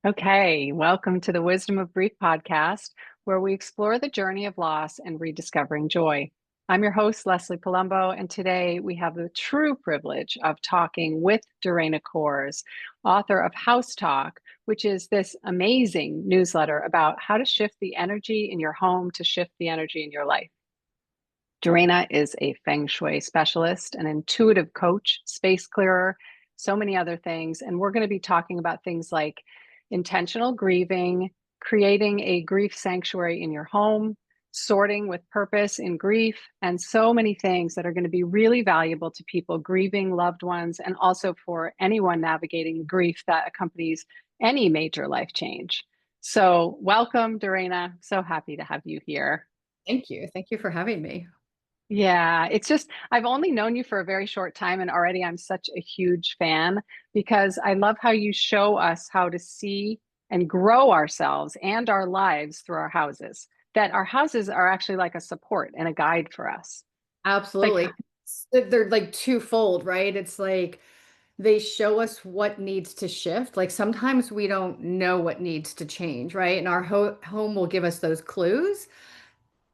Okay, welcome to the Wisdom of Grief podcast, where we explore the journey of loss and rediscovering joy. I'm your host, Leslie Palumbo, and today we have the true privilege of talking with Dorena Kohrs, author of House Talk, which is this amazing newsletter about how to shift the energy in your home to shift the energy in your life. Dorena is a feng shui specialist, an intuitive coach, space clearer, so many other things. And we're going to be talking about things like intentional grieving, creating a grief sanctuary in your home, sorting with purpose in grief, and so many things that are going to be really valuable to people grieving loved ones and also for anyone navigating grief that accompanies any major life change. So, welcome, Dorena. So happy to have you here. Thank you. Thank you for having me. Yeah, it's just, I've only known you for a very short time, and already I'm such a huge fan because I love how you show us how to see and grow ourselves and our lives through our houses. That our houses are actually like a support and a guide for us. Like, Absolutely. They're like twofold, right? It's like they show us what needs to shift. Like sometimes we don't know what needs to change, right? And our home will give us those clues.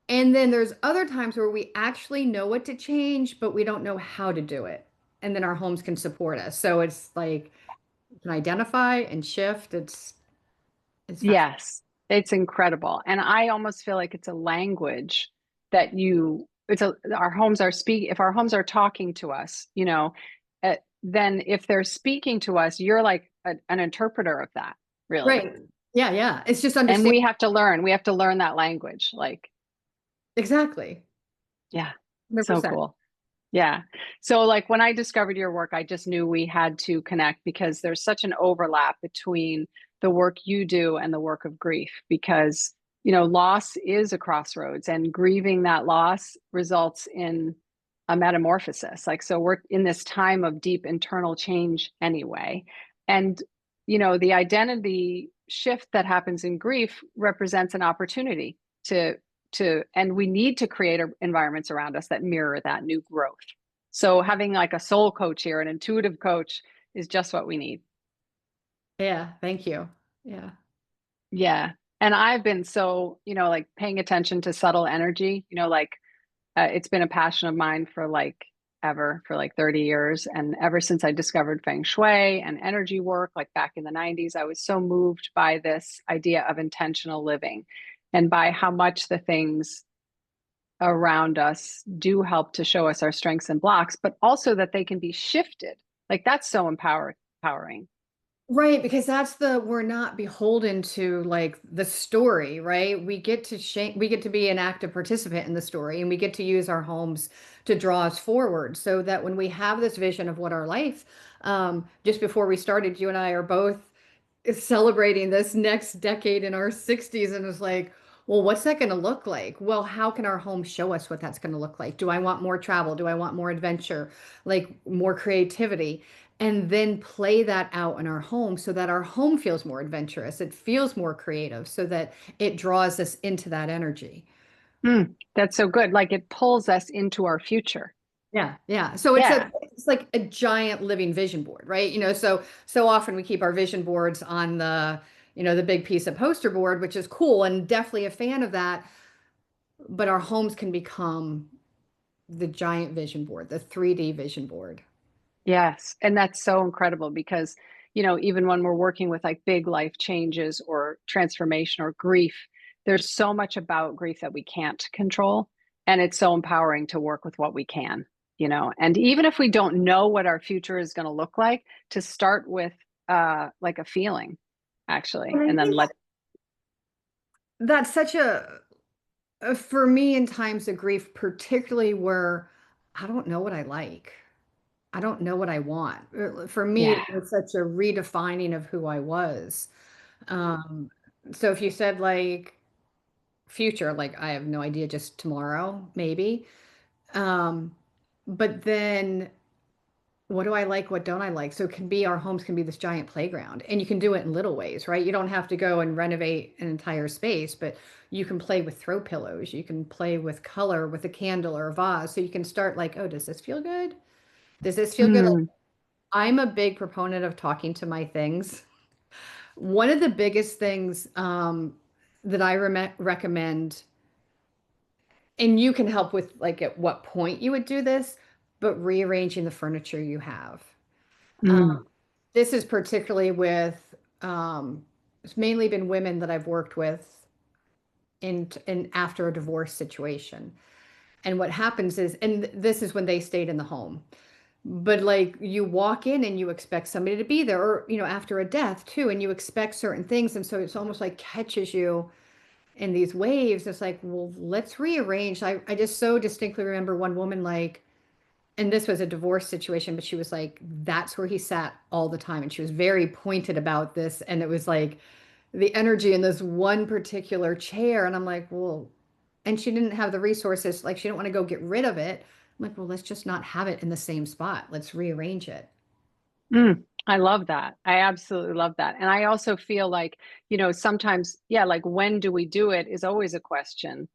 And then there's other times where we actually know what to change, but we don't know how to do it. And then our homes can support us. So it's like you can identify and shift. It's fascinating. yes, it's incredible. And I almost feel like it's a language that our homes are if our homes are talking to us, then if they're speaking to us, you're like an interpreter of that, really. Right. Yeah, yeah. It's just And understand. we have to learn that language. Like, Exactly. yeah, so 100%. cool. Yeah. So like when I discovered your work, I just knew we had to connect because there's such an overlap between the work you do and the work of grief because, loss is a crossroads and grieving that loss results in a metamorphosis. Like, so we're in this time of deep internal change anyway. And, the identity shift that happens in grief represents an opportunity to and we need to create environments around us that mirror that new growth. So having like a soul coach here, an intuitive coach, is just what we need. Yeah, thank you. Yeah. Yeah. And I've been so, like paying attention to subtle energy, it's been a passion of mine for like ever, for like 30 years. And ever since I discovered feng shui and energy work, like back in the 90s, I was so moved by this idea of intentional living and by how much the things around us do help to show us our strengths and blocks, but also that they can be shifted. Like that's so empowering. Right, because we're not beholden to like the story, right? We get to be an active participant in the story and we get to use our homes to draw us forward so that when we have this vision of what our life, just before we started, you and I are both celebrating this next decade in our 60s and it's like, well, what's that going to look like? Well, how can our home show us what that's going to look like? Do I want more travel? Do I want more adventure? Like more creativity? And then play that out in our home so that our home feels more adventurous. It feels more creative so that it draws us into that energy. That's so good. Like it pulls us into our future. Yeah, yeah. So Yeah. it's like a giant living vision board, right? So often we keep our vision boards on the big piece of poster board, which is cool and definitely a fan of that. But our homes can become the giant vision board, the 3D vision board. Yes. And that's so incredible because, even when we're working with like big life changes or transformation or grief, there's so much about grief that we can't control. And it's so empowering to work with what we can, and even if we don't know what our future is going to look like, to start with like a feeling actually, And I and then think let that's such for me in times of grief, particularly where I don't know what I like. I don't know what I want. For me, yeah. it was such a redefining of who I was. Um, so if you said like future, like I have no idea, just tomorrow, maybe. Um, but then what do I like? What don't I like? So it can be our homes can be this giant playground, and you can do it in little ways, right? You don't have to go and renovate an entire space, but you can play with throw pillows. You can play with color with a candle or a vase. So you can start like, oh, does this feel good? Does this feel good? Hmm. I'm a big proponent of talking to my things. One of the biggest things that I recommend, and you can help with like at what point you would do this, but rearranging the furniture you have. Um, Mm, this is particularly with, it's mainly been women that I've worked with in after a divorce situation. And what happens is, and this is when they stayed in the home, but like you walk in and you expect somebody to be there, or, after a death too, and you expect certain things. And so it's almost like catches you in these waves. It's like, well, let's rearrange. I just so distinctly remember one woman, like, and this was a divorce situation, but she was like, that's where he sat all the time. And she was very pointed about this. And it was like the energy in this one particular chair. And I'm like, well, and she didn't have the resources. Like, she didn't want to go get rid of it. I'm like, well, let's just not have it in the same spot. Let's rearrange it. I love that. I absolutely love that. And I also feel like, sometimes, yeah, like when do we do it is always a question,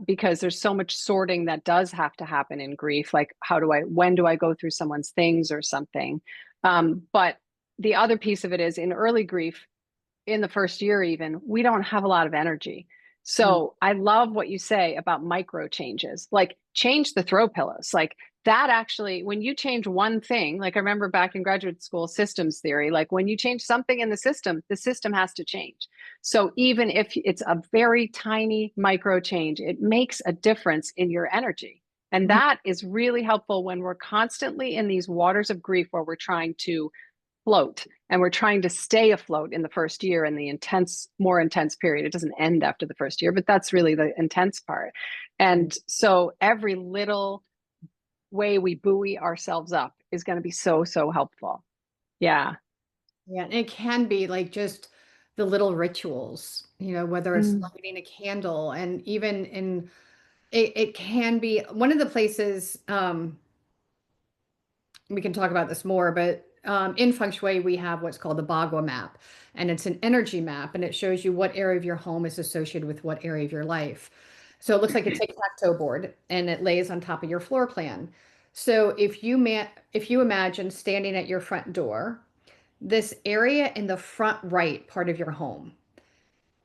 because there's so much sorting that does have to happen in grief. Like, when do I go through someone's things or something? But the other piece of it is in early grief, in the first year even, we don't have a lot of energy. Mm. So I love what you say about micro changes, like change the throw pillows. Like that actually, when you change one thing, like I remember back in graduate school, systems theory, like when you change something in the system has to change. So even if it's a very tiny micro change, it makes a difference in your energy. And Mhm. that is really helpful when we're constantly in these waters of grief where we're trying to float and we're trying to stay afloat in the first year and the more intense period. It doesn't end after the first year, but that's really the intense part. And so every little way we buoy ourselves up is going to be so, so helpful. Yeah. Yeah, and it can be like just the little rituals, whether it's Mm, lighting a candle, and even it can be one of the places, we can talk about this more, but in feng shui, we have what's called the Bagua map, and it's an energy map, and it shows you what area of your home is associated with what area of your life. So it looks like a tic-tac-toe board, and it lays on top of your floor plan. So if you imagine standing at your front door, this area in the front right part of your home,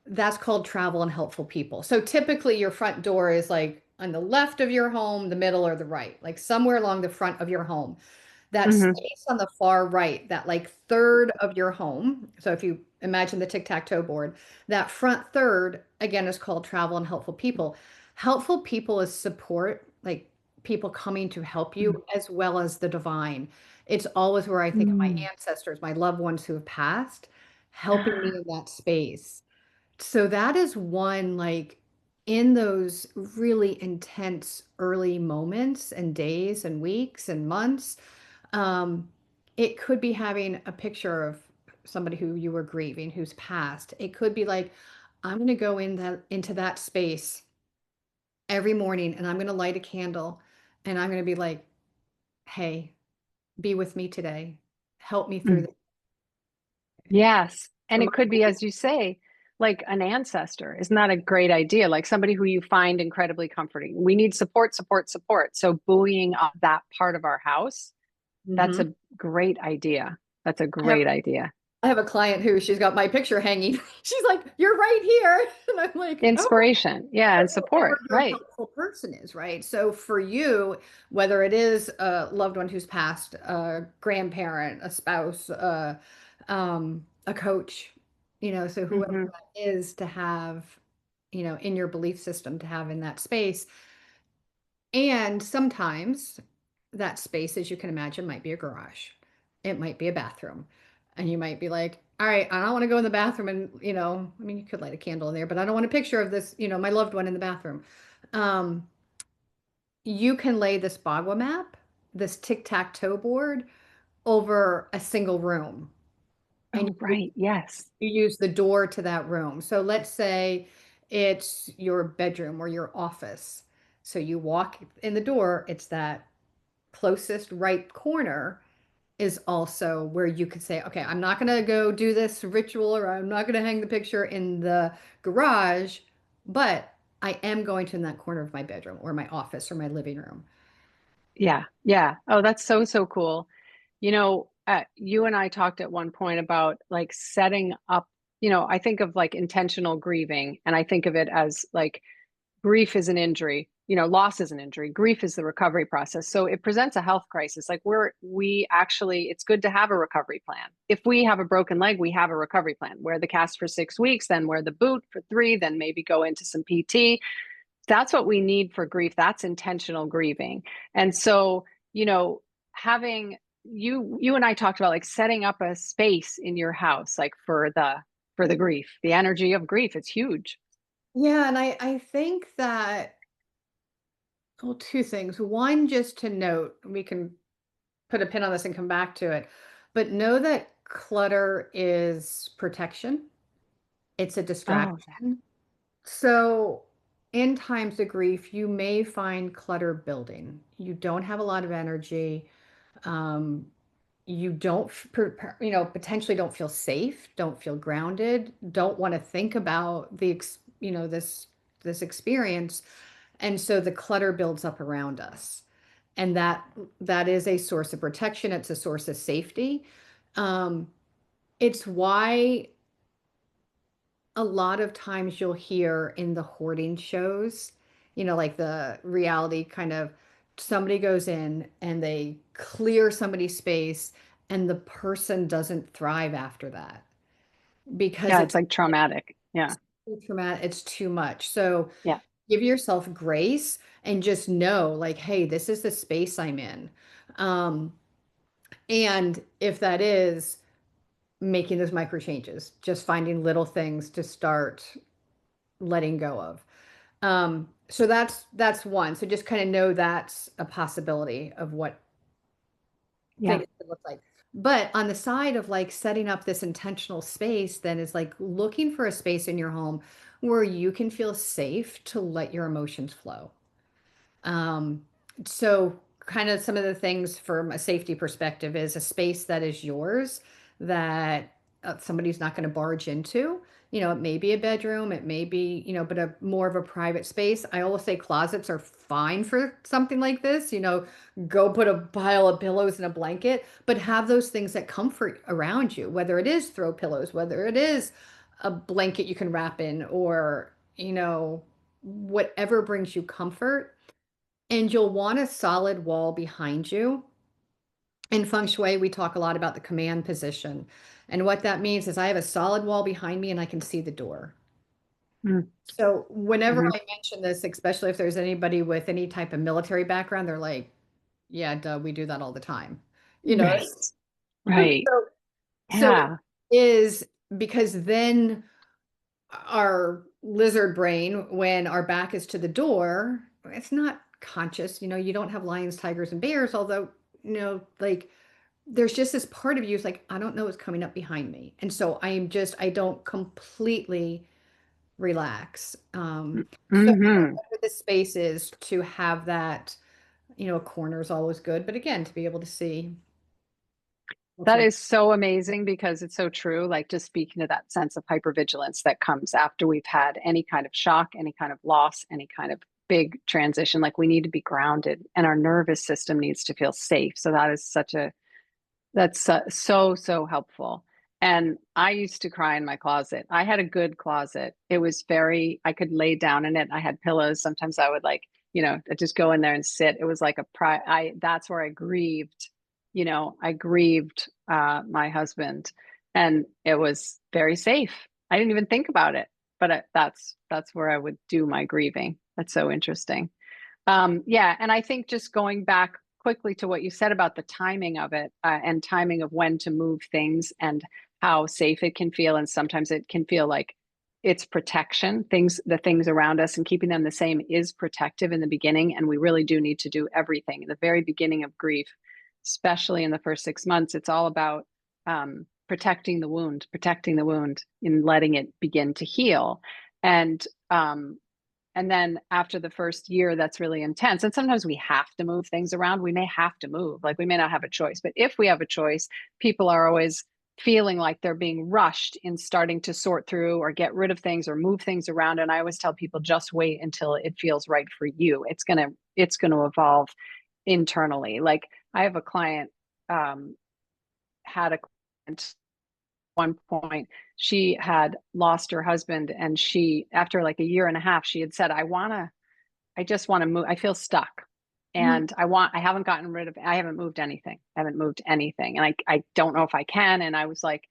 that's called travel and helpful people. So typically your front door is like on the left of your home, the middle, or the right, like somewhere along the front of your home. That hmm space on the far right, that like third of your home. So if you imagine the tic-tac-toe board, that front third again is called travel and helpful people. Helpful people is support, like people coming to help you as well as the divine. It's always where I think of my mm ancestors, my loved ones who have passed, helping me in that space. So that is one, like, in those really intense early moments and days and weeks and months, um, it could be having a picture of somebody who you were grieving who's passed. It could be like, I'm going to go into that space every morning and I'm going to light a candle and I'm going to be like, hey, be with me today. Help me through mm. this. Yes. And it Remind could me. be, as you say, like an ancestor. Isn't that a great idea? Like somebody who you find incredibly comforting. We need support, support, support. So buoying up that part of our house, that's Mhm. a great idea. That's a I have great idea. I have a client who she's got my picture hanging. She's like, "You're right here." And I'm like, "Oh, Inspiration. Yeah. And and where support. your Right. helpful person is, right?" So for you, whether it is a loved one who's passed, a grandparent, a spouse, a coach, so whoever hmm that is to have, in your belief system to have in that space. And sometimes that space, as you can imagine, might be a garage. It might be a bathroom. And you might be like, all right, I don't want to go in the bathroom and, I mean, you could light a candle in there, but I don't want a picture of this, my loved one in the bathroom. Um, you can lay this Bagua map, this tic-tac-toe board over a single room. And Oh, right. Yes. you use the door to that room. So let's say it's your bedroom or your office. So you walk in the door, it's that closest right corner is also where you could say, okay, I'm not going to go do this ritual or I'm not going to hang the picture in the garage, but I am going to in that corner of my bedroom or my office or my living room. Yeah. Yeah. Oh, that's so, so cool. You know, you and I talked at one point about like setting up, you know, I think of like intentional grieving, and I think of it as like grief is an injury, you know, loss is an injury, grief is the recovery process. So it presents a health crisis. Like we actually, it's good to have a recovery plan. If we have a broken leg, we have a recovery plan. Wear the cast for 6 weeks, then wear the boot for 3, then maybe go into some PT. That's what we need for grief. That's intentional grieving. And so, you know, having you and I talked about like setting up a space in your house, like for the grief, the energy of grief. It's huge. Yeah, and I think that, well, two things. One, just to note, we can put a pin on this and come back to it, but know that clutter is protection. It's a Oh, yeah. distraction. So, in times of grief, you may find clutter building. You don't have a lot of energy. Um, you don't, potentially don't feel safe, don't feel grounded, don't want to think about this experience. And so the clutter builds up around us. And that is a source of protection. It's a source of safety. Um, it's why a lot of times you'll hear in the hoarding shows, like the reality kind of, somebody goes in and they clear somebody's space and the person doesn't thrive after that because Yeah, it's it's like traumatic. Yeah. too traumatic, it's too much. So Yeah. give yourself grace and just know, like, hey, this is the space I'm in. Um, and if that is making those micro changes, just finding little things to start letting go of. So that's one. So just kind of know that's a possibility of what Yeah. things could look like. But on the side of like setting up this intentional space, then is like looking for a space in your home where you can feel safe to let your emotions flow. Um, so kind of some of the things from a safety perspective is a space that is yours that somebody's not going to barge into. It may be a bedroom, it may be, but a more of a private space. I always say closets are fine for something like this, go put a pile of pillows and a blanket, but have those things that comfort around you, whether it is throw pillows, whether it is a blanket you can wrap in, or, whatever brings you comfort, and you'll want a solid wall behind you. In feng shui, we talk a lot about the command position. And what that means is I have a solid wall behind me and I can see the door. So whenever Mm-hmm. I mention this, especially if there's anybody with any type of military background, they're like, yeah, duh, we do that all the time. You know, Right. Right. so so it Yeah. is, because then our lizard brain, when our back is to the door, it's not conscious. You don't have lions, tigers, and bears, although, like there's just this part of you is like, I don't know what's coming up behind me. And so I don't completely relax. So Hmm. whatever the space is to have that, a corner is always good. But again, to be able to see what's That around. is so amazing because it's so true. Like just speaking to that sense of hypervigilance that comes after we've had any kind of shock, any kind of loss, any kind of big transition. Like we need to be grounded and our nervous system needs to feel safe. So that is that's so helpful. And I used to cry in my closet. I had a good closet. It was I could lay down in it. I had pillows. Sometimes I would like, I'd just go in there and sit. It was like that's where I grieved, I grieved my husband, and it was very safe. I didn't even think about it, but that's where I would do my grieving. That's so interesting. Yeah, and I think just going back quickly to what you said about the timing of it, and timing of when to move things and how safe it can feel, and sometimes it can feel like it's protection. The things around us and keeping them the same is protective in the beginning, and we really do need to do everything in the very beginning of grief, especially in the first 6 months. It's all about protecting the wound, and letting it begin to heal, and um, and then after the first year, that's really intense. And sometimes we have to move things around. We may have to move, like we may not have a choice. But if we have a choice, people are always feeling like they're being rushed in starting to sort through or get rid of things or move things around. And I always tell people, just wait until it feels right for you. It's gonna evolve internally. Like I have a client, um, had a client one point. She had lost her husband, and she, after like a year and a half, she had said, I just want to move. I feel stuck. Mhm. And I haven't gotten rid of, I haven't moved anything. I haven't moved anything. And I don't know if I can. And I was like,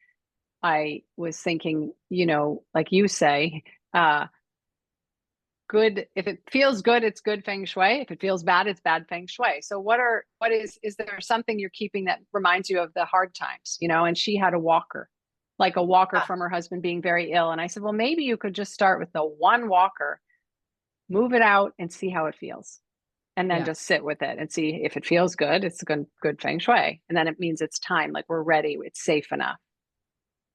I was thinking, like you say, uh, good, if it feels good, it's good feng shui. If it feels bad, it's bad feng shui. So is there something you're keeping that reminds you of the hard times, And she had a walker, like a walker from her husband being very ill. And I said, well, maybe you could just start with the one walker, move it out and see how it feels. And then Yeah. just sit with it and see if it feels good. It's good feng shui. And then it means it's time, like we're ready. It's safe enough.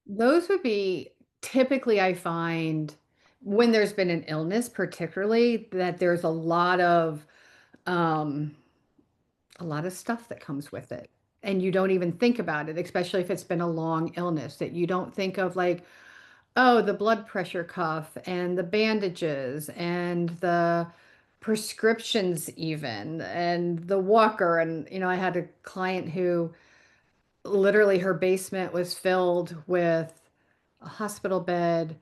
Those would be typically, I find when there's been an illness, particularly, that there's um, a lot of stuff that comes with it. And you don't even think about it, especially if it's been a long illness, that you don't think of like, oh, the blood pressure cuff and the bandages and the prescriptions even and the walker. And, I had a client who literally her basement was filled with a hospital bed,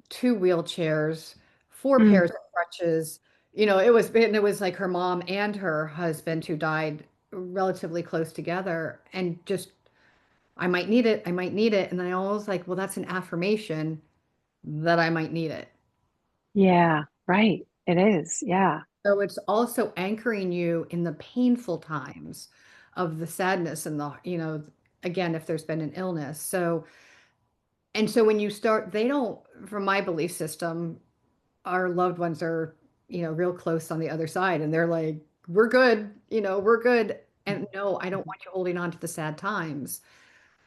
two wheelchairs, four Mm. pairs of crutches. It was like her mom and her husband who died relatively close together, and just I might need it, I might need it. And then I always like, well, that's an affirmation that I might need it. Yeah, right. It is. Yeah. So it's also anchoring you in the painful times of the sadness and again, if there's been an illness. So when you start, they don't, from my belief system, our loved ones are, real close on the other side and they're like, we're good, we're good. And no, I don't want you holding on to the sad times.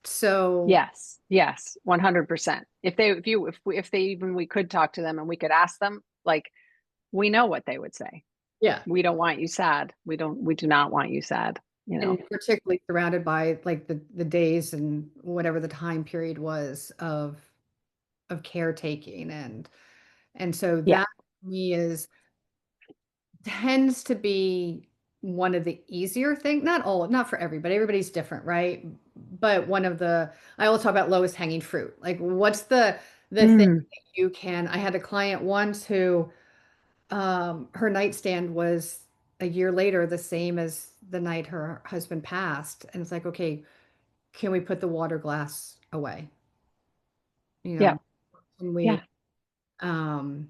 So Yes. Yes. 100%. If they even, we could talk to them and we could ask them, like, we know what they would say. yeah. We don't want you sad. We do not want you sad, And particularly surrounded by like the days and whatever the time period was of caretaking, and so Yeah. that to me is tends to be one of the easier things. Not for everybody. Everybody's different, right? But one of the I always talk about lowest hanging fruit. Like what's the thing Mm. that you can I had a client once who her nightstand was a year later the same as the night her husband passed. And it's like, okay, can we put the water glass away? You Yeah. know, can we Yeah. um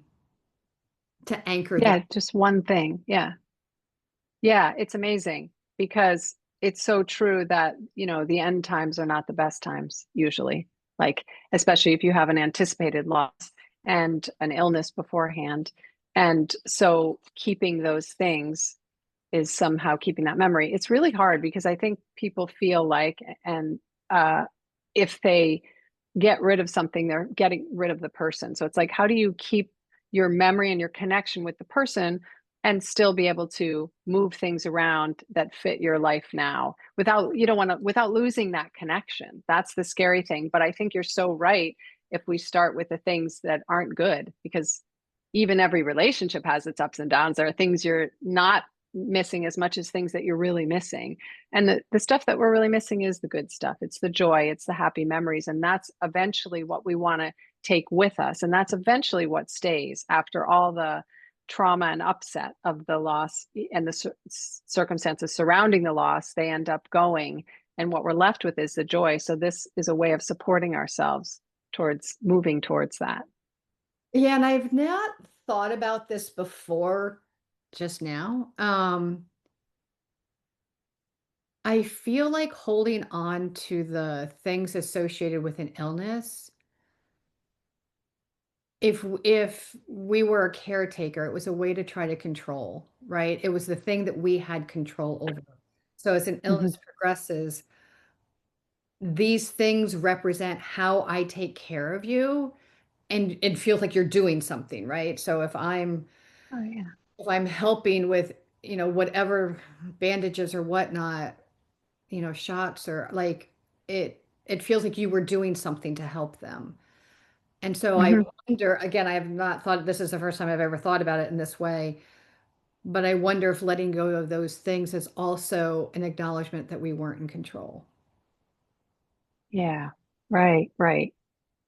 to anchor the Yeah. Just one thing. Yeah. Yeah, it's amazing because it's so true that, the end times are not the best times usually. Like, especially if you have an anticipated loss and an illness beforehand. And so keeping those things is somehow keeping that memory. It's really hard because I think people feel like, and if they get rid of something, they're getting rid of the person. So it's like, how do you keep your memory and your connection with the person and still be able to move things around that fit your life now without, you don't want to, without losing that connection? That's the scary thing. But I think you're so right if we start with the things that aren't good, because even every relationship has its ups and downs. There are things you're not missing as much as things that you're really missing. And the stuff that we're really missing is the good stuff. It's the joy, it's the happy memories. And that's eventually what we want to take with us. And that's eventually what stays after all the trauma and upset of the loss and the circumstances surrounding the loss. They end up going. And what we're left with is the joy. So this is a way of supporting ourselves towards moving towards that. Yeah, and I've not thought about this before just now. I feel like holding on to the things associated with an illness, if we were a caretaker, it was a way to try to control, right? It was the thing that we had control over. So as an Mm-hmm. illness progresses, these things represent how I take care of you, and it feels like you're doing something, right? So Oh, yeah. if I'm helping with, whatever bandages or whatnot, shots or like it feels like you were doing something to help them. And so I Mm-hmm. wonder, again, I have not thought this is the first time I've ever thought about it in this way, but I wonder if letting go of those things is also an acknowledgement that we weren't in control. Yeah. Right, right.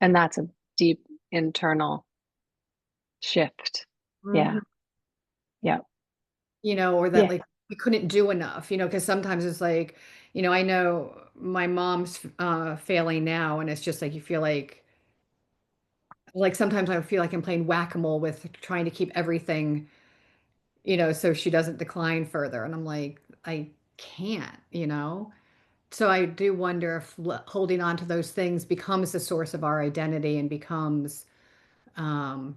And that's a deep internal shift. Yeah. Mhm. Yeah. Or that Yeah. like we couldn't do enough, because sometimes it's like, I know my mom's failing now, and it's just like you feel like sometimes I feel like I'm playing whack-a-mole with trying to keep everything, so she doesn't decline further. And I'm like, I can't. So I do wonder if holding on to those things becomes the source of our identity and becomes um,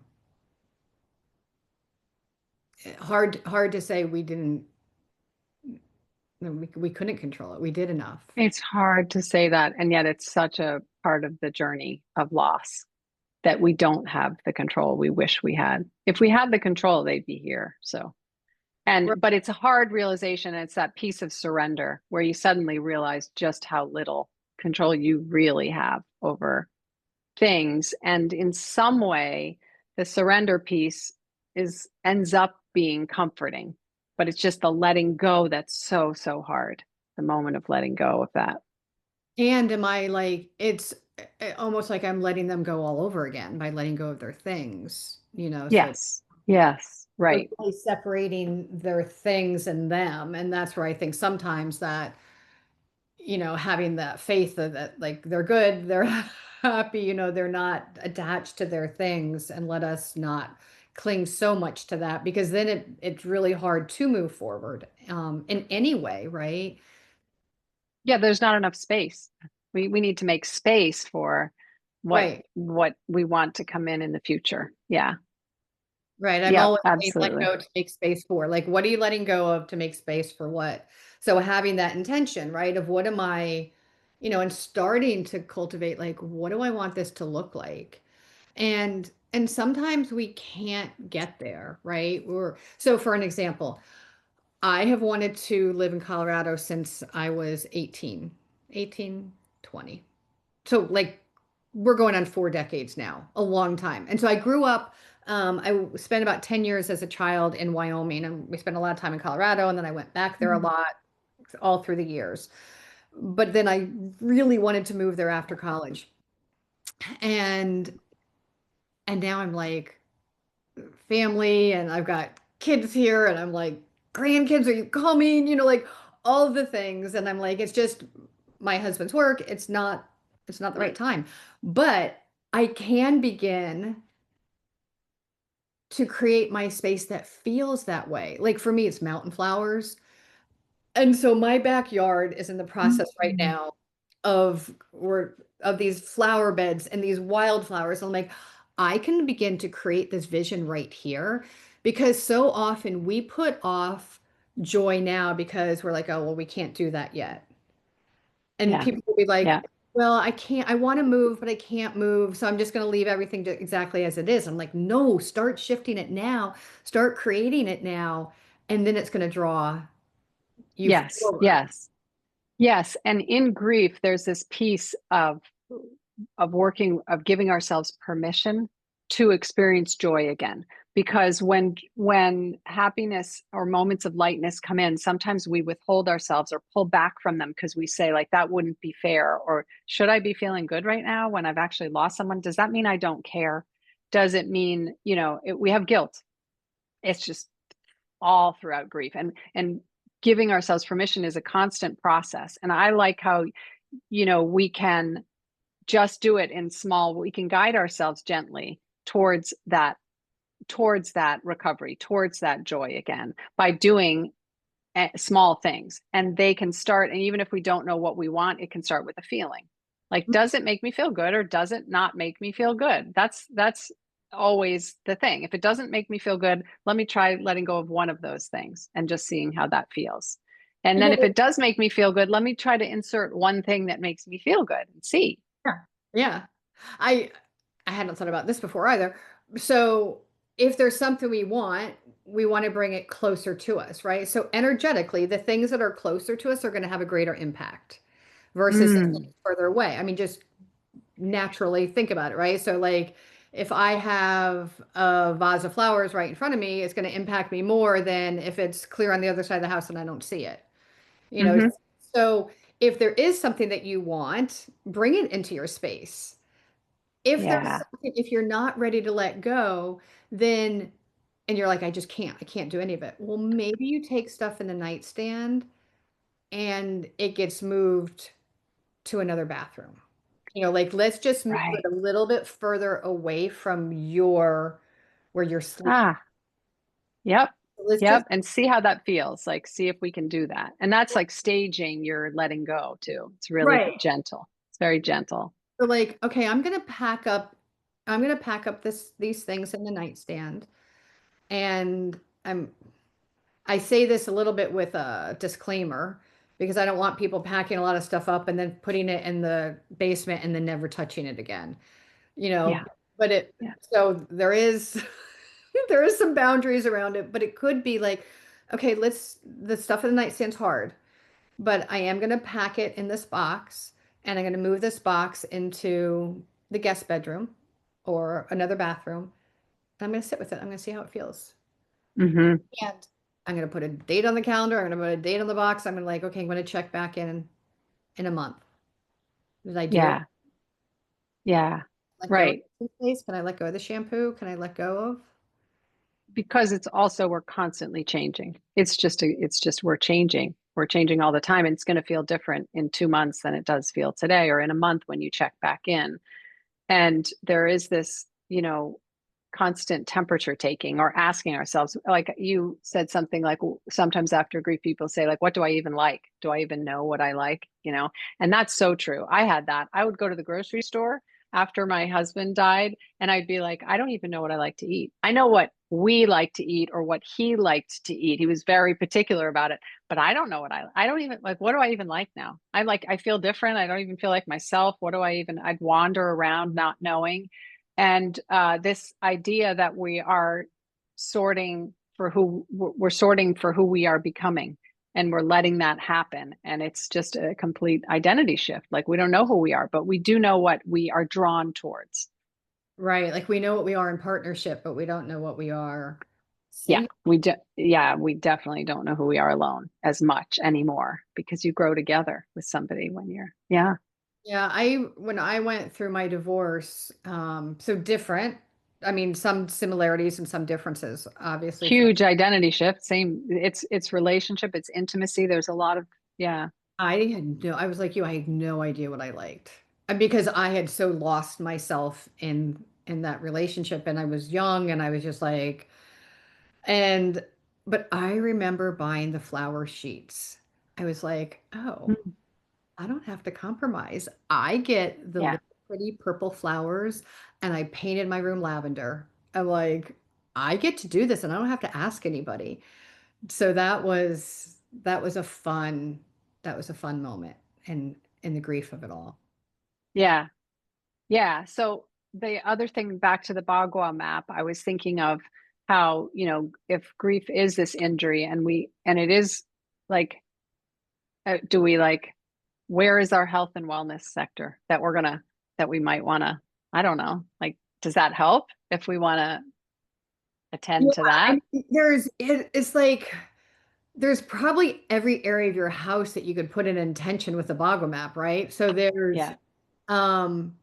hard to say we didn't, we couldn't control it. We did enough. It's hard to say that, and yet it's such a part of the journey of loss that we don't have the control we wish we had. If we had the control, they'd be here. So, Right. but it's a hard realization. And it's that piece of surrender where you suddenly realize just how little control you really have over things. And in some way, the surrender piece is ends up being comforting, but it's just the letting go that's so, so hard. The moment of letting go of that. And am I like, it's almost like I'm letting them go all over again by letting go of their things. So Yes. Yes. we're Right. really separating their things and them. And that's where I think sometimes that, having that faith that like they're good, they're happy, they're not attached to their things, and let us not cling so much to that, because then it's really hard to move forward in any way, right? Yeah, there's not enough space. We need to make space for Right. what we want to come in the future. Yeah. Right. I'm Yep, always saying let absolutely. go to make space for. Like, what are you letting go of to make space for what? So having that intention, right, of what am I, and starting to cultivate, like, what do I want this to look like? And sometimes we can't get there, right? Or so for an example, I have wanted to live in Colorado since I was 18, 20. So like we're going on 4 decades now, a long time. And so I grew up, I spent about 10 years as a child in Wyoming, and we spent a lot of time in Colorado, and then I went back there a Mhm. lot all through the years. But then I really wanted to move there after college. And now I'm like family, and I've got kids here, and I'm like grandkids, are you coming? Like all of the things. And I'm like, it's just my husband's work. It's not the right time. But I can begin to create my space that feels that way. Like for me, it's mountain flowers. And so my backyard is in the process right Mhm. now of these flower beds and these wildflowers. I'm like, I can begin to create this vision right here, because so often we put off joy now because we're like, oh, well, we can't do that yet. And Yeah. people will be Yeah. like, well, I can't, I want to move, but I can't move. So I'm just going to leave everything exactly as it is. I'm like, no, start shifting it now, start creating it now, and then it's going to draw you Yes. forward. Yes. Yes. And in grief, there's this piece of working of giving ourselves permission to experience joy again. Because when happiness or moments of lightness come in, sometimes we withhold ourselves or pull back from them because we say, like, that wouldn't be fair, or should I be feeling good right now when I've actually lost someone? Does that mean I don't care? Does it mean, we have guilt? It's just all throughout grief, and giving ourselves permission is a constant process. And I like how we can just do it in small, we can guide ourselves gently towards that recovery, towards that joy again, by doing small things. And they can start, and even if we don't know what we want, it can start with a feeling. Like, does it make me feel good, or does it not make me feel good? That's always the thing. If it doesn't make me feel good, let me try letting go of one of those things and just seeing how that feels. And then if Well, it does make me feel good, let me try to insert one thing that makes me feel good and see. yeah. Yeah. I I hadn't thought about this before either. So if there's something we want to bring it closer to us, right? So energetically, the things that are closer to us are going to have a greater impact versus the Mm, things further away. I mean, just naturally think about it, right? So like if I have a vase of flowers right in front of me, it's going to impact me more than if it's clear on the other side of the house and I don't see it. You know, hmm so if there is something that you want, bring it into your space. If there's Yeah. something, if you're not ready to let go, then, and you're like, I can't do any of it. Well, maybe you take stuff in the nightstand and it gets moved to another bathroom. Like let's just move it Right. a little bit further away from where you're sleeping. Ah, yep. Let's just Yep. And see how that feels. Like, see if we can do that. And that's like staging your letting go too. It's really right. gentle. It's very gentle. So like, okay, I'm gonna pack up these things in the nightstand. And I say this a little bit with a disclaimer because I don't want people packing a lot of stuff up and then putting it in the basement and then never touching it again. You know, Yeah. but Yeah. so there is there is some boundaries around it, but it could be like, okay, the stuff in the nightstand's hard, but I am going to pack it in this box and I'm going to move this box into the guest bedroom or another bathroom. And I'm going to sit with it. I'm going to see how it feels. Hmm. And I'm going to put a date on the calendar. I'm going to put a date on the box. I'm going to like, okay, I'm going to check back in a month. Did I do it? Yeah. Yeah. Let go of Right. the toothpaste? Can I let go of the shampoo? Can I let go of? Because it's also we're constantly changing. It's just we're changing all the time, and it's going to feel different in 2 months than it does feel today, or in a month when you check back in. And there is this, constant temperature taking, or asking ourselves, like you said something like, sometimes after grief people say, like, what do I even like? Do I even know what I like? And that's so true. I had that. I would go to the grocery store after my husband died, and I'd be like, I don't even know what I like to eat. I know what we like to eat, or what he liked to eat. He was very particular about it, but I don't know I don't even like, what do I even like now? I feel different. I don't even feel like myself. What do I even, I'd wander around not knowing. And this idea that we are we're sorting for who we are becoming, and we're letting that happen. And it's just a complete identity shift. Like, we don't know who we are, but we do know what we are drawn towards. Right. Like we know what we are in partnership, but we don't know what we are Yeah, single. we definitely don't know who we are alone as much anymore, because you grow together with somebody when you're, yeah. Yeah, when I went through my divorce, so different. I mean, some similarities and some differences, obviously. Huge identity shift. Same, it's relationship, it's intimacy. There's a lot of, yeah. I was like you, I had no idea what I liked. And because I had so lost myself in that relationship and I was young and I was just like, and but I remember buying the flower sheets. I was like, oh, Mm. I don't have to compromise. I get the Yeah. little pretty purple flowers and I painted my room lavender. I'm like, I get to do this and I don't have to ask anybody. So that was a fun moment and in the grief of it all. Yeah. Yeah. So the other thing, back to the Bagua map, I was thinking of how, if grief is this injury, and it is, like, do we, like, where is our health and wellness sector that we might want to, I don't know, like, does that help if we want to Yeah, attend to that? it's like there's probably every area of your house that you could put an intention with the Boggle map, right? So there's Yeah. um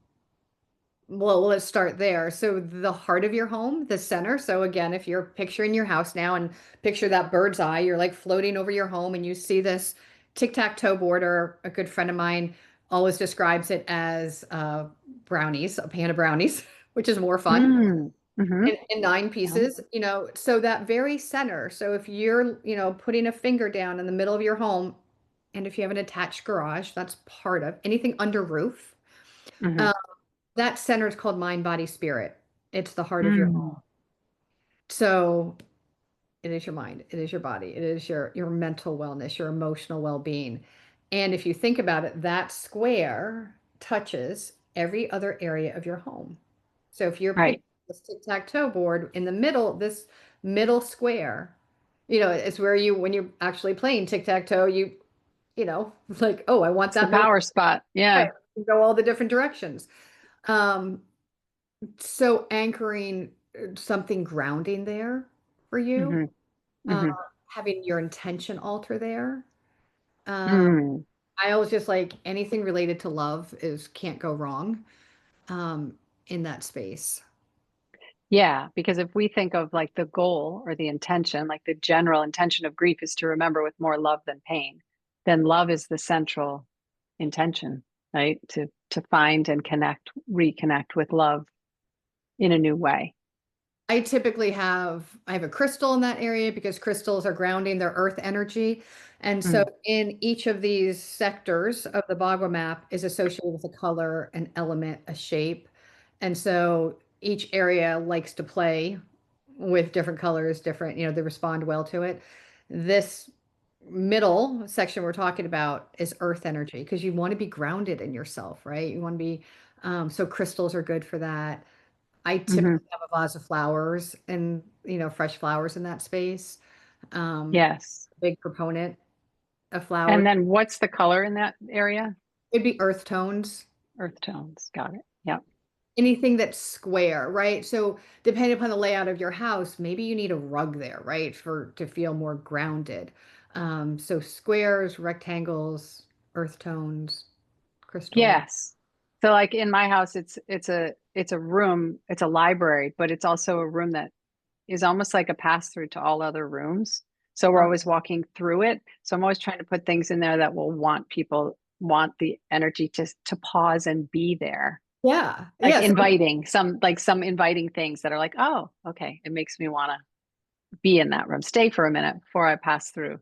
well, let's start there. So the heart of your home, the center. So again, if you're picturing your house now and picture that bird's eye, you're like floating over your home and you see this tic-tac-toe board, or a good friend of mine always describes it as brownies, a pan of brownies, which is more fun. Mm. Hmm. In nine Yeah. pieces, so that very center. So if you're, putting a finger down in the middle of your home, and if you have an attached garage, that's part of anything under roof. Hmm. uh, that center is called mind, body, spirit. It's the heart of your home. Mm. So it is your mind, it is your body, it is your mental wellness, your emotional well-being. And if you think about it, that square touches every other area of your home. So if you're picking Right. this tic-tac-toe board in the middle, this middle square, it's where when you're actually playing tic-tac-toe, like, oh, I want It's the that middle. power spot. Yeah. Right. You go all the different directions. Um, so anchoring something grounding there for you, Hmm. uh, Hmm. having your intention altar there. Um, Mm. I always just like anything related to love is can't go wrong um, in that space. Yeah, because if we think of like the goal or the intention, like the general intention of grief is to remember with more love than pain, then love is the central intention, right? To find and connect, reconnect with love in a new way. I have a crystal in that area because crystals are grounding their earth energy. And so Mm, in each of these sectors of the Bagua map is associated with a color, an element, a shape. And so each area likes to play with different colors, different, they respond well to it. This middle section we're talking about is earth energy because you want to be grounded in yourself, right? You want to be, so crystals are good for that. I hmm. typically have a vase of flowers and, fresh flowers in that space. Yes. Big proponent of flowers. And then what's the color in that area? It'd be earth tones, Earth tones. Got it. Yep. anything that's square, right? So depending upon the layout of your house, maybe you need a rug there, right? For to feel more grounded. So squares, rectangles, earth tones, crystal. Yes. So like in my house, it's a room, it's a library, but it's also a room that is almost like a pass through to all other rooms. So we're always walking through it. So I'm always trying to put things in there that will want the energy to pause and be there. Yeah. Like Yeah. So inviting some inviting things that are like, oh, okay, it makes me want to be in that room. Stay for a minute before I pass through.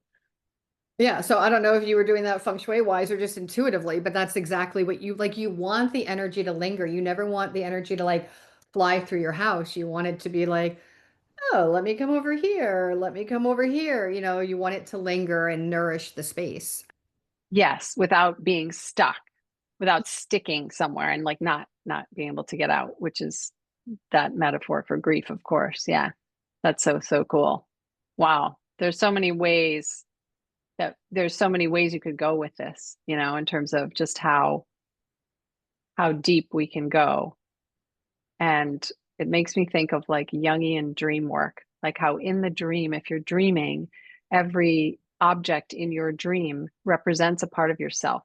yeah, so I don't know if you were doing that feng shui wise or just intuitively, but that's exactly what you like. You want the energy to linger. You never want the energy to like fly through your house. You want it to be like, oh, let me come over here. Let me come over here. You want it to linger and nourish the space. Yes, without being stuck, without sticking somewhere and like not being able to get out, which is that metaphor for grief, of course. Yeah. That's so cool. Wow. There's so many ways you could go with this, in terms of just how deep we can go. And it makes me think of like Jungian dream work, like how in the dream, if you're dreaming, every object in your dream represents a part of yourself.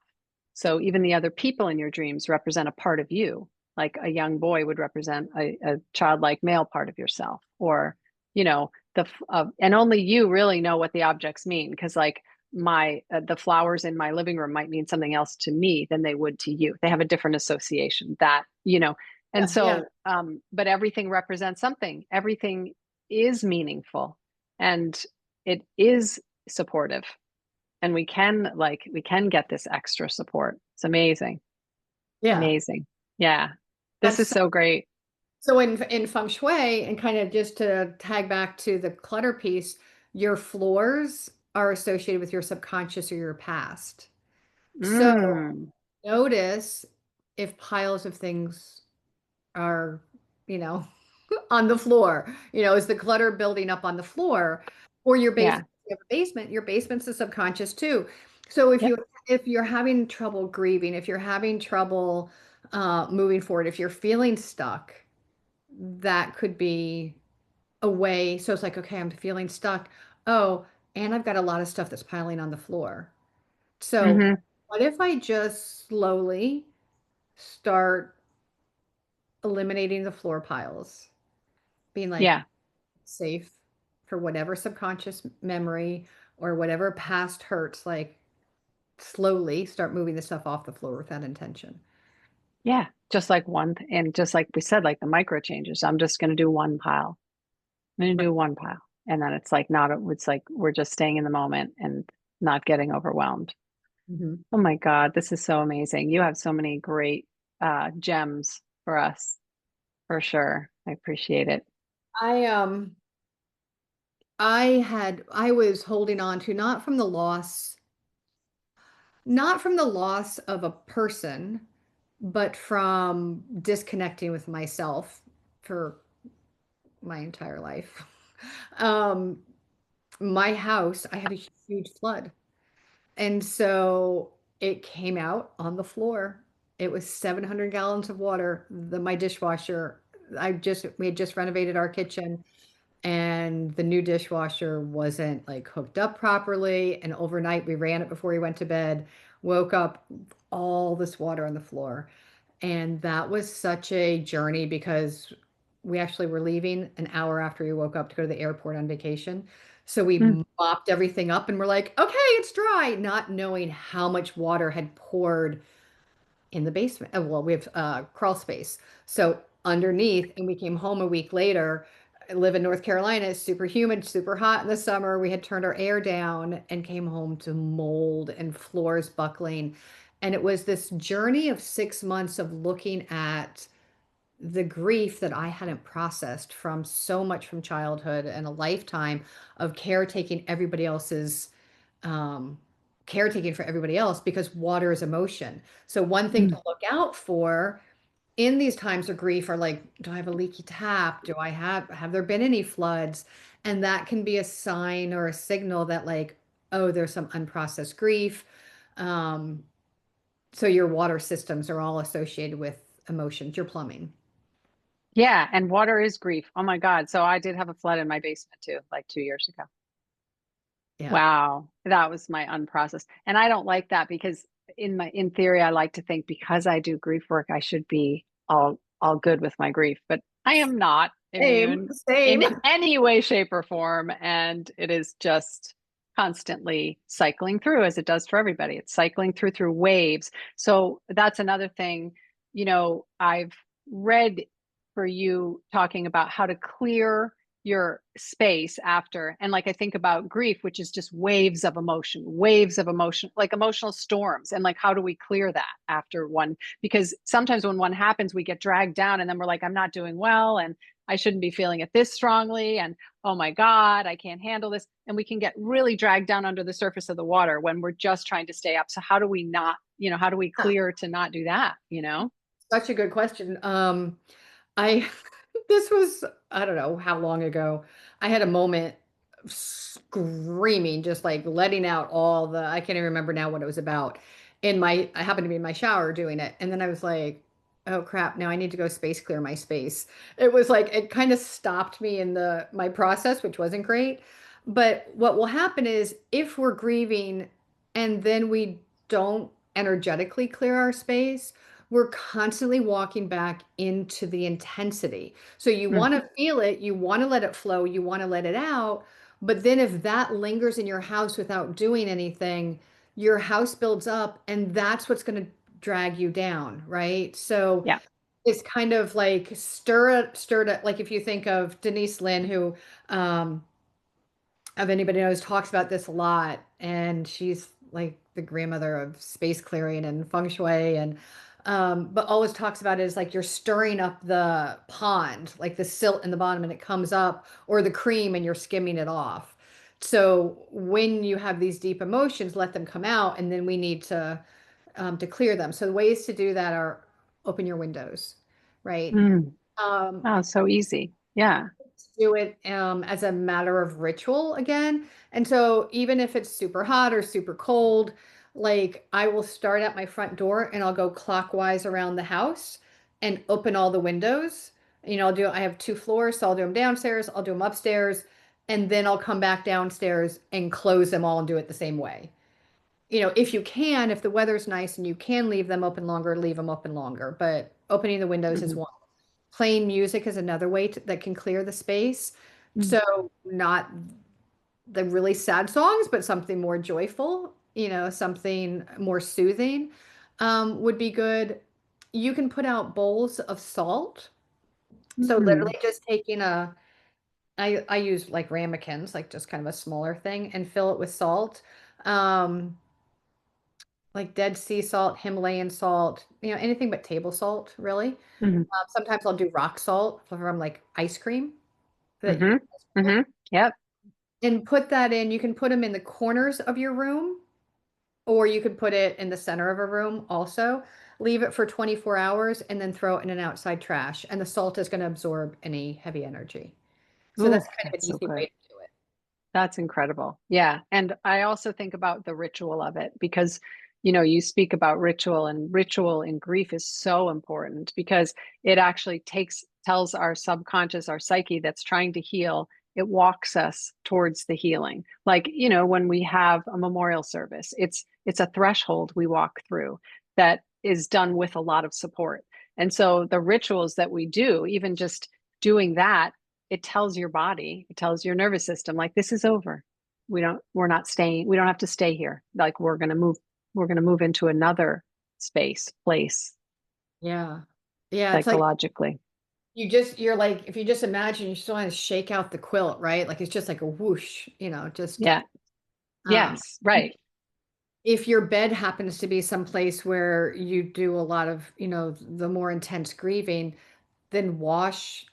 So even the other people in your dreams represent a part of you. Like a young boy would represent a childlike male part of yourself, or and only you really know what the objects mean, because like the flowers in my living room might mean something else to me than they would to you. They have a different association and Yeah, yeah, so, but everything represents something. Everything is meaningful, and it is supportive, and we can get this extra support. It's amazing. yeah. Amazing. Yeah. This is That's so great. so in feng shui and kind of just to tag back to the clutter piece, your floors are associated with your subconscious or your past. So Mm, notice if piles of things are, you know, on the floor. Is the clutter building up on the floor or your yeah. basement? You have a basement, your basement's the subconscious too. So if Yep. you're having trouble grieving, if you're having trouble moving forward, if you're feeling stuck, that could be a way. So it's like, okay, I'm feeling stuck. Oh, and I've got a lot of stuff that's piling on the floor. So Hmm. what if I just slowly start eliminating the floor piles, being like Yeah. safe for whatever subconscious memory or whatever past hurts, like slowly start moving the stuff off the floor with that intention. Yeah. And just like we said, like the micro changes, I'm just going to do one pile. I'm going to Right. do one pile. And then it's like we're just staying in the moment and not getting overwhelmed. Mhm. Oh my God, this is so amazing. You have so many great gems for us, for sure. I appreciate it. I I was holding on to not from the loss of a person, but from disconnecting with myself for my entire life. Um, my house, I had a huge flood. And so it came out on the floor. It was 700 gallons of water. My dishwasher, we had just renovated our kitchen and the new dishwasher wasn't like hooked up properly. And overnight we ran it before we went to bed. woke up, all this water on the floor. And that was such a journey because we actually were leaving an hour after we woke up to go to the airport on vacation. So we Mm. mopped everything up and we're like, okay, it's dry, not knowing how much water had poured in the basement. Well, we have crawl space. So underneath, and we came home a week later. I live in North Carolina. It's super humid, super hot in the summer. We had turned our air down and came home to mold and floors buckling. And it was this journey of 6 months of looking at the grief that I hadn't processed from so much from childhood and a lifetime of caretaking everybody else's um, caretaking for everybody else because water is emotion. So one thing to Mm. look out for in these times of grief are like, do I have a leaky tap? Do I have there been any floods? And that can be a sign or a signal that like, oh, there's some unprocessed grief. Um, so your water systems are all associated with emotions, your plumbing. Yeah, and water is grief. Oh my God. So I did have a flood in my basement too, like 2 years ago. Yeah. Wow, that was my unprocessed. And I don't like that because in theory, I like to think because I do grief work, I should be all good with my grief, but I am not Same, immune same. in any way, shape, or form. And it is just constantly cycling through as it does for everybody. It's cycling through waves. So that's another thing, I've read for you talking about how to clear your space after. And like I think about grief, which is just waves of emotion, like emotional storms. And like, how do we clear that after one? Because sometimes when one happens, we get dragged down and then we're like, I'm not doing well. And I shouldn't be feeling it this strongly. And oh my God, I can't handle this. And we can get really dragged down under the surface of the water when we're just trying to stay up. So how do we not, how do we clear to not do that? Such a good question. I this was I don't know how long ago. I had a moment of screaming, just like letting out all the I can't even remember now what it was about. I happened to be in my shower doing it, and then I was like, "Oh crap! Now I need to go space clear my space." It was like it kind of stopped me in the my process, which wasn't great. But what will happen is if we're grieving and then we don't energetically clear our space, we're constantly walking back into the intensity. So you Mm, want to feel it, you want to let it flow, you want to let it out. But then if that lingers in your house without doing anything, your house builds up and that's what's going to drag you down, right? So yeah. it's kind of like stir it. Like if you think of Denise Lynn, who um, of anybody knows talks about this a lot, and she's like the grandmother of space clearing and feng shui, and but always talks about it as like you're stirring up the pond, like the silt in the bottom, and it comes up, or the cream, and you're skimming it off. So when you have these deep emotions, let them come out, and then we need to clear them. So the ways to do that are open your windows, right? Mm. Um, Oh, so easy. Yeah. do it as a matter of ritual again. And so even if it's super hot or super cold, like I will start at my front door and I'll go clockwise around the house and open all the windows. I have 2 floors, so I'll do them downstairs, I'll do them upstairs, and then I'll come back downstairs and close them all and do it the same way. If you can, if the weather's nice and you can leave them open longer, leave them open longer. But opening the windows is Mhm. one. Playing music is another way that can clear the space. Mm. So not the really sad songs, but something more joyful, something more soothing, would be good. You can put out bowls of salt. So Mm. literally just taking I use like ramekins, like just kind of a smaller thing, and fill it with salt. Um, like Dead Sea salt, Himalayan salt, anything but table salt, really. Mhm. Sometimes I'll do rock salt from like ice cream that you Mhm. Mhm. Yep. and put that in. You can put them in the corners of your room, or you could put it in the center of a room also. Leave it for 24 hours and then throw it in an outside trash. And the salt is going to absorb any heavy energy. So Ooh, that's kind of an that's so easy way good. to do it. That's incredible. Yeah. And I also think about the ritual of it because, you speak about ritual, and ritual in grief is so important because it actually tells our subconscious, our psyche that's trying to heal, it walks us towards the healing. Like, when we have a memorial service, it's a threshold we walk through that is done with a lot of support. And so the rituals that we do, even just doing that, it tells your body, it tells your nervous system, like, this is over. We're not staying, we don't have to stay here. Like, we're going to move into another space, place, Yeah. Yeah, it's like psychologically. you're like, if you just imagine, you just want to shake out the quilt, right? Like it's just like a whoosh, just Yeah. um Yes. Right. if your bed happens to be someplace where you do a lot of, the more intense grieving, then wash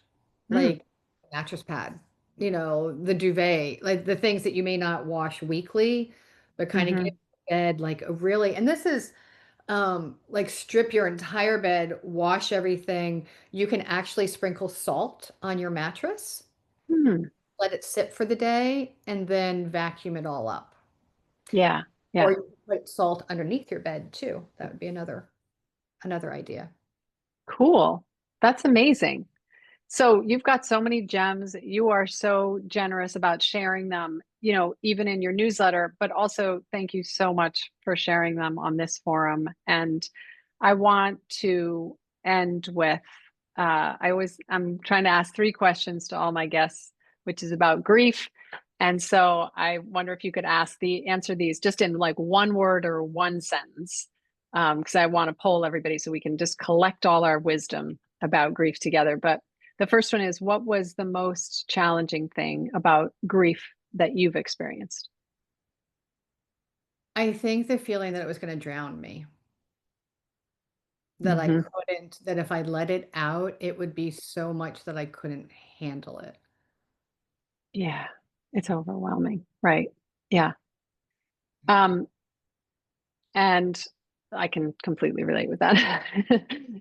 Mm, like mattress pad, the duvet, like the things that you may not wash weekly, but kind of give hmm the bed like a really, and this is like strip your entire bed, wash everything. You can actually sprinkle salt on your mattress, Hmm. let it sit for the day, and then vacuum it all up. Yeah. Or Yeah. you can put salt underneath your bed too. That would be another idea. Cool. That's amazing. So you've got so many gems. You are so generous about sharing them, even in your newsletter, but also thank you so much for sharing them on this forum. And I want to end with I'm trying to ask three questions to all my guests, which is about grief. And so I wonder if you could answer these just in like one word or one sentence, because I want to poll everybody so we can just collect all our wisdom about grief together. But the first one is, what was the most challenging thing about grief that you've experienced? I think the feeling that it was going to drown me, that I Hmm couldn't, that if I let it out, it would be so much that I couldn't handle it. Yeah, it's overwhelming, right? Yeah. Um, and I can completely relate with that.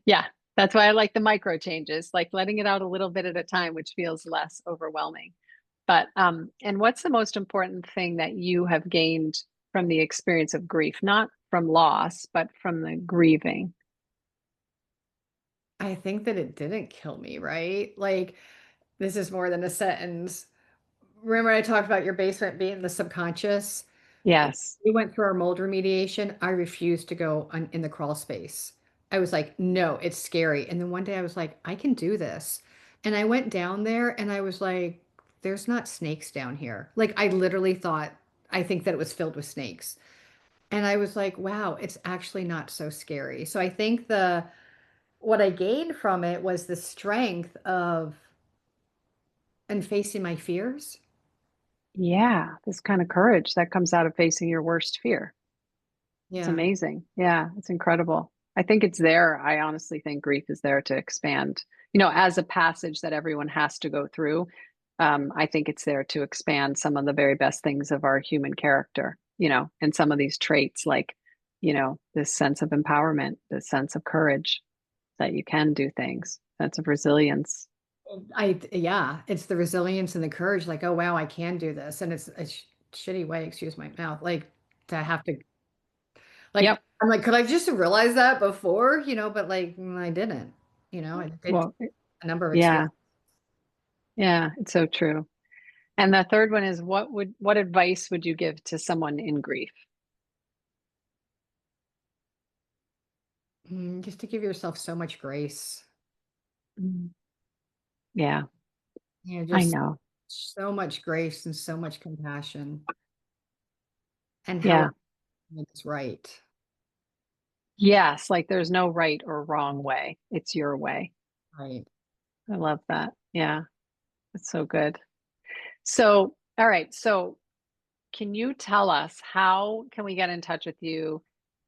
Yeah, that's why I like the micro changes, like letting it out a little bit at a time, which feels less overwhelming. But and what's the most important thing that you have gained from the experience of grief, not from loss, but from the grieving? I think that it didn't kill me, right? Like, this is more than a sentence. Remember I talked about your basement being the subconscious? Yes. We went through our mold remediation. I refused to go in the crawl space. I was like, no, it's scary. And then one day I was like, I can do this. And I went down there and I was like, there's not snakes down here. Like, I literally thought, I think that it was filled with snakes. And I was like, wow, it's actually not so scary. So I think what I gained from it was the strength of and facing my fears. Yeah, this kind of courage that comes out of facing your worst fear. It's Yeah. amazing. Yeah, it's incredible. I think it's there. I honestly think grief is there to expand, as a passage that everyone has to go through. I think it's there to expand some of the very best things of our human character, and some of these traits, like, this sense of empowerment, this sense of courage that you can do things, sense of resilience. Yeah, it's the resilience and the courage, like, oh wow, I can do this. And it's a shitty way, excuse my mouth, like to have to, like, Yep. I'm like, could I just realize that before, but like, I didn't, it did take Well, a number of yeah, experiences. yeah, it's so true. And the third one is, what advice would you give to someone in grief? Just to give yourself so much grace, Mm. Yeah, I just know. so much grace and so much compassion and how Yeah. it's right. Yes, like there's no right or wrong way. It's your way. Right. I love that. Yeah, it's so good. So, all right. So, can you tell us, how can we get in touch with you?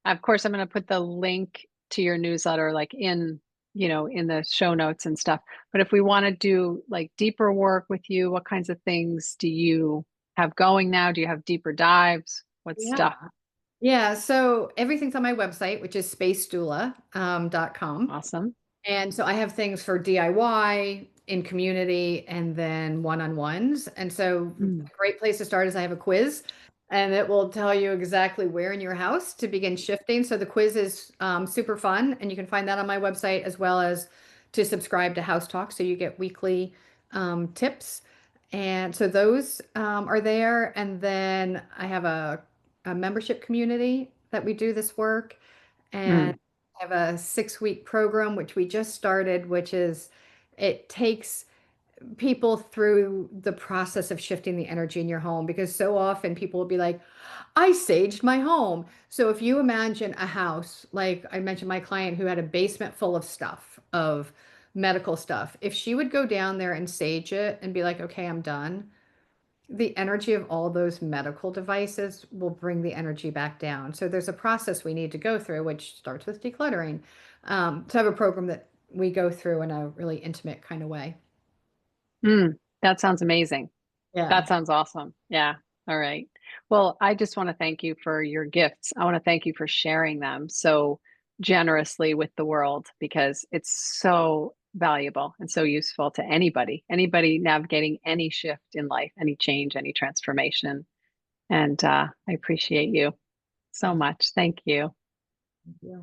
Of course, I'm going to put the link to your newsletter like in the show notes and stuff. But if we want to do like deeper work with you, what kinds of things do you have going now? Do you have deeper dives? What Yeah. stuff? Yeah. So everything's on my website, which is spacedoula.com. Awesome. And so I have things for DIY, in community, and then one-on-ones. And so Mm. a great place to start is I have a quiz, and it will tell you exactly where in your house to begin shifting. So the quiz is super fun, and you can find that on my website, as well as to subscribe to House Talk so you get weekly tips. And so those are there. And then I have a membership community that we do this work. And Mm, I have a 6-week program, which we just started, which is it takes people through the process of shifting the energy in your home because so often people will be like, I saged my home. So if you imagine a house, like I mentioned, my client who had a basement full of stuff, of medical stuff, if she would go down there and sage it and be like, okay, I'm done, the energy of all those medical devices will bring the energy back down. So there's a process we need to go through, which starts with decluttering. So I have a program that we go through in a really intimate kind of way. that sounds amazing. Yeah. That sounds awesome. Yeah. All right. Well, I just want to thank you for your gifts. I want to thank you for sharing them so generously with the world because it's so valuable and so useful to anybody navigating any shift in life, any change, any transformation. And I appreciate you so Thank much. Thank you. you.